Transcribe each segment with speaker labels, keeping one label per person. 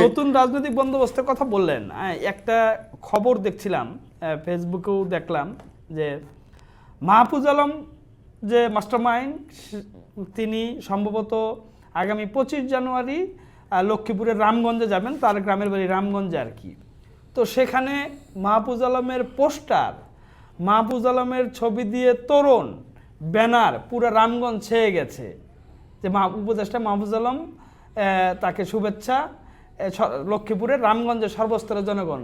Speaker 1: নতুন রাজনৈতিক বন্দোবস্তের কথা বললেন, একটা খবর দেখছিলাম, ফেসবুকেও দেখলাম যে মাহফুজ আলম যে মাস্টারমাইন্ড, তিনি সম্ভবত আগামী 25 জানুয়ারি লক্ষ্মীপুরের রামগঞ্জে যাবেন, তার গ্রামের বাড়ি রামগঞ্জে আর কি। তো সেখানে মাহফুজ আলমের পোস্টার, মাহফুজ আলমের ছবি দিয়ে তরুণ ব্যানার পুরো রামগঞ্জ ছেয়ে গেছে, যে উপদেষ্টা মাহফুজ আলম তাকে শুভেচ্ছা, লক্ষ্মীপুরের রামগঞ্জের সর্বস্তরের জনগণ।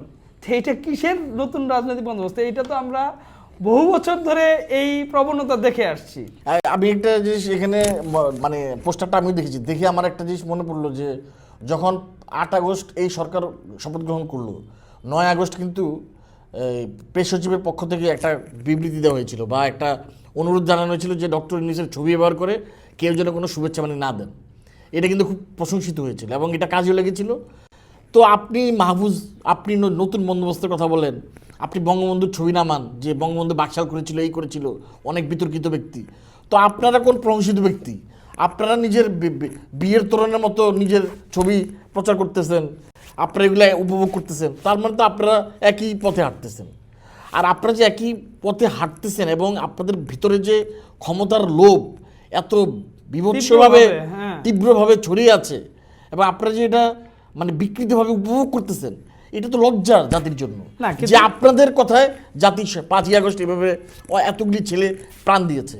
Speaker 1: এইটা কিসের নতুন রাজনৈতিক বন্দোবস্ত? এইটা তো আমরা বহু বছর ধরে এই প্রবণতা দেখে আসছি।
Speaker 2: আমি একটা জিনিস এখানে মানে পোস্টারটা আমি দেখেছি, দেখে আমার একটা জিনিস মনে পড়লো যে যখন 8 আগস্ট এই সরকার শপথ গ্রহণ করলো, 9 আগস্ট কিন্তু প্রেস সচিবের পক্ষ থেকে একটা বিবৃতি দেওয়া হয়েছিল বা একটা অনুরোধ জানানো হয়েছিল যে ডক্টর ইউনূসের ছবি ব্যবহার করে কেউ যেন কোনো শুভেচ্ছা মানে না দেন। এটা কিন্তু খুব প্রশংসিত হয়েছিল এবং এটা কাজেও লেগেছিল। তো আপনি মাহফুজ, আপনি নতুন বন্দোবস্তের কথা বলেন, আপনি বঙ্গবন্ধুর ছবি নামান যে বঙ্গবন্ধু বাকশাল করেছিল, এই করেছিল, অনেক বিতর্কিত ব্যক্তি। তো আপনারা কোন প্রশংসিত ব্যক্তি? আপনারা নিজের বিয়ের তোরণের মতো নিজের ছবি প্রচার করতেছেন, আপনারা এগুলো উপভোগ করতেছেন, তার মানে তো আপনারা একই পথে হাঁটতেছেন। আর আপনারা যে একই পথে হাঁটতেছেন এবং আপনাদের ভিতরে যে ক্ষমতার লোভ এত বিভৎসভাবে তীব্রভাবে ছড়িয়ে আছে এবং আপনারা যে এটা মানে বিকৃতভাবে উপভোগ করতেছেন, এটা তো লজ্জার জাতির জন্য যে আপনাদের কথায় জাতি 5ই আগস্ট এভাবে এতগুলি ছেলে প্রাণ দিয়েছে।